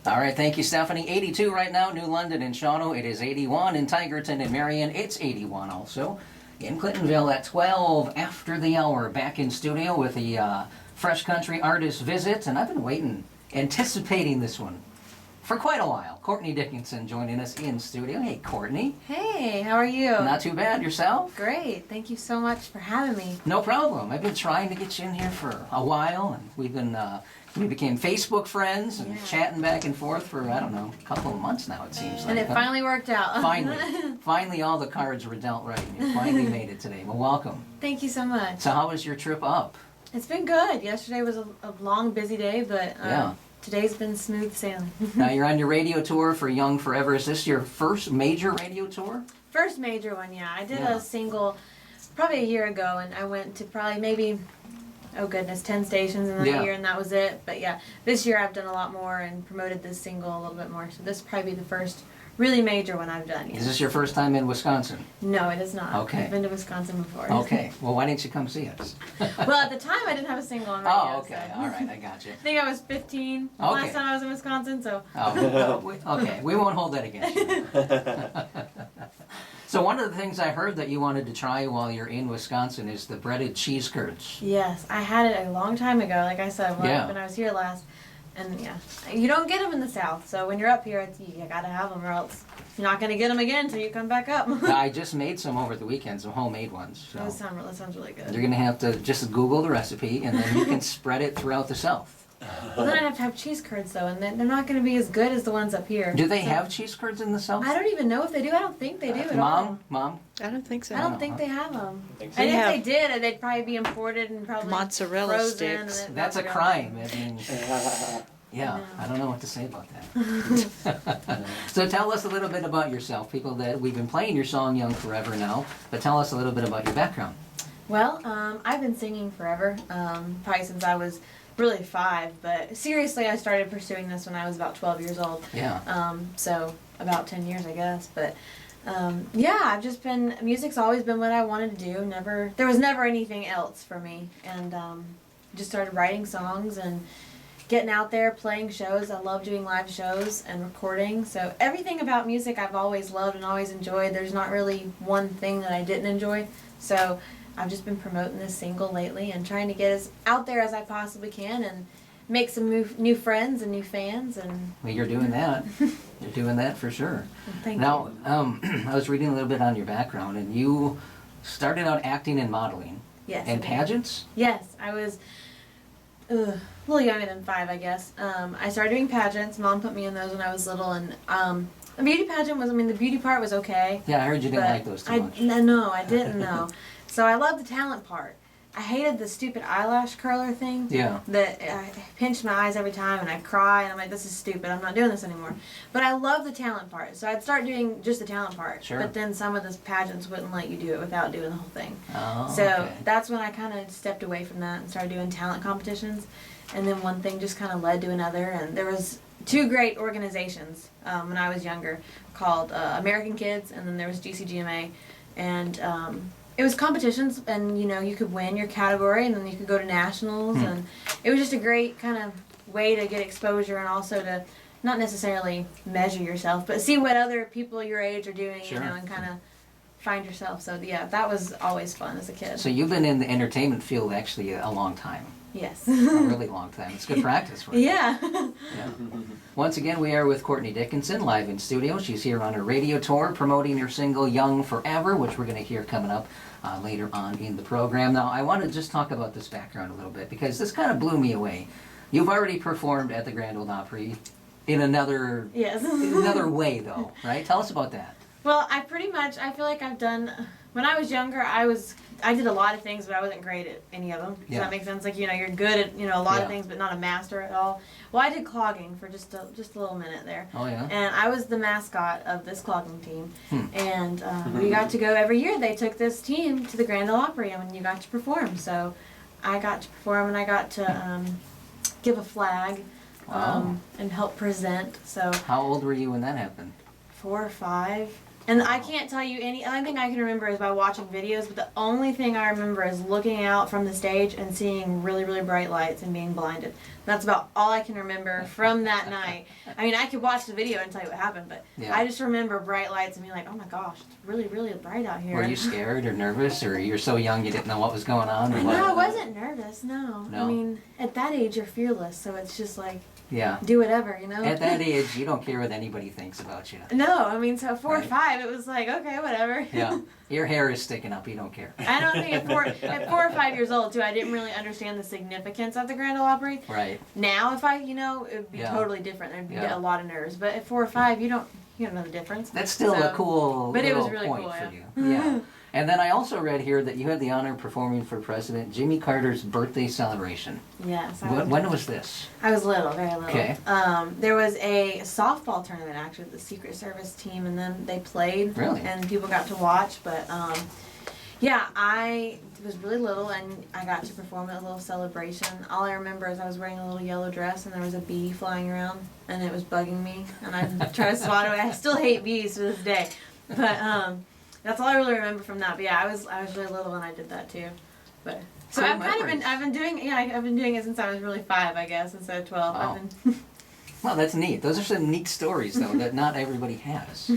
All right, thank you, Stephanie. 82 right now, New London and Shawano. It is 81 in Tigerton and Marion. It's 81 also in Clintonville at 12 after the hour. Back in studio with the Fresh Country Artist Visit, and I've been waiting, anticipating this one for quite a while. Courtney Dickinson joining us in studio. Hey, Courtney. Hey, how are you? Not too bad. Yourself? Great. Thank you so much for having me. No problem. I've been trying to get you in here for a while, and we've been we became Facebook friends and chatting back and forth for, I don't know, a couple of months now, it seems like. And it finally worked out. Finally all the cards were dealt right, and you finally made it today. Well, welcome. Thank you so much. So how was your trip up? It's been good. Yesterday was a long, busy day, but today's been smooth sailing. Now you're on your radio tour for Young Forever. Is this your first major radio tour? First major one, yeah. I did a single probably a year ago, and I went to probably maybe, oh goodness, 10 stations in that year, and that was it. But yeah, this year I've done a lot more and promoted this single a little bit more. So this will probably be the first really major one I've done. Yeah. Is this your first time in Wisconsin? No, it is not. Okay. I've been to Wisconsin before. Okay. Well, why didn't you come see us? Well, at the time I didn't have a single on radio. Oh, okay. So. All right. I got you. I think I was 15 last time I was in Wisconsin, so. Oh, okay. We won't hold that against you. So one of the things I heard that you wanted to try while you're in Wisconsin is the breaded cheese curds. Yes, I had it a long time ago, like I said, when I was here last. And you don't get them in the South, so when you're up here, you gotta have them, or else you're not gonna get them again until you come back up. I just made some over the weekend, some homemade ones. So that sounds really good. you're gonna have to just Google the recipe, and then you can spread it throughout the South. Well, then I have to have cheese curds though, and they're not gonna be as good as the ones up here. Do they have cheese curds in the South? I don't even know if they do. I don't think they do at all. Mom? I don't think so. I don't think they have them. so. And if they did, they'd probably be imported and probably mozzarella frozen. sticks. That's a crime. I mean, yeah, I don't know what to say about that. So tell us a little bit about yourself. People that we've been playing your song Young Forever now, but tell us a little bit about your background. Well, I've been singing forever, probably since I was really 5, but seriously I started pursuing this when I was about 12 years old. Yeah. So about 10 years I guess, but I've just been, music's always been what I wanted to do. There was never anything else for me, and just started writing songs and getting out there, playing shows. I love doing live shows and recording, so everything about music I've always loved and always enjoyed. There's not really one thing that I didn't enjoy, so I've just been promoting this single lately and trying to get as out there as I possibly can and make some new friends and new fans. And well, you're doing that. You're doing that for sure. Thank you. Now, I was reading a little bit on your background, and you started out acting and modeling. Yes. And pageants? Yes, I was a little younger than 5, I guess. I started doing pageants. Mom put me in those when I was little, and the beauty pageant was, the beauty part was okay. Yeah, I heard you didn't like those too much. No, I didn't know. So I loved the talent part. I hated the stupid eyelash curler thing. Yeah. That I pinched my eyes every time and I cry and I'm like, this is stupid. I'm not doing this anymore. But I love the talent part. So I'd start doing just the talent part. Sure. But then some of the pageants wouldn't let you do it without doing the whole thing. Oh, so okay. That's when I kind of stepped away from that and started doing talent competitions. And then one thing just kind of led to another. And there was 2 great organizations when I was younger called American Kids, and then there was GCGMA. And it was competitions, and you could win your category, and then you could go to nationals, and it was just a great kind of way to get exposure, and also to not necessarily measure yourself, but see what other people your age are doing, and kind of find yourself. So yeah, that was always fun as a kid. So you've been in the entertainment field actually a long time. Yes. A really long time. It's good practice for you. Yeah. Once again, we are with Courtney Dickinson live in studio. She's here on her radio tour promoting her single Young Forever, which we're going to hear coming up later on in the program. Now, I want to just talk about this background a little bit because this kind of blew me away. You've already performed at the Grand Ole Opry in another way, though, right? Tell us about that. Well, I feel like I've done, when I was younger, I did a lot of things, but I wasn't great at any of them. Does that make sense? Like, you're good at, a lot of things, but not a master at all. Well, I did clogging for just a little minute there. Oh, yeah? And I was the mascot of this clogging team. And we got to go every year. They took this team to the Grand Ole Opry, and you got to perform. So I got to perform, and I got to give a flag and help present. So how old were you when that happened? 4 or 5. And I can't tell you the only thing I can remember is by watching videos, but the only thing I remember is looking out from the stage and seeing really, really bright lights and being blinded. That's about all I can remember from that night. I mean, I could watch the video and tell you what happened, but Yeah. I just remember bright lights and being like, oh my gosh, it's really, really bright out here. Were you scared or nervous, or you're so young you didn't know what was going on? Or what? No, I wasn't nervous, no. No? I mean, at that age, you're fearless, so it's just like, Yeah. do whatever, you know? At that age, you don't care what anybody thinks about you. No, I mean, so 4 or Right. 5, it was like, okay, whatever. Yeah. Your hair is sticking up. You don't care. I don't think at 4 or 5 years old, too, I didn't really understand the significance of the Grand Ole Opry. Right. Now, if I, it would be Yeah. totally different. There'd be Yeah. a lot of nerves. But at 4 or 5, you don't know the difference. That's still So- a cool but it was little really point cool, for yeah. you. Yeah. And then I also read here that you had the honor of performing for President Jimmy Carter's birthday celebration. Yes. When was this? I was little, very little. Okay. There was a softball tournament actually, the Secret Service team, and then they played. Really? And people got to watch, but yeah, I was really little and I got to perform at a little celebration. All I remember is I was wearing a little yellow dress and there was a bee flying around and it was bugging me and I tried to swat it away. I still hate bees to this day, but that's all I really remember from that. But yeah, I was really little when I did that too. But so Cool I've been doing it since I was really 5, I guess, instead of 12. Wow. I've been Well, that's neat. Those are some neat stories, though, that not everybody has.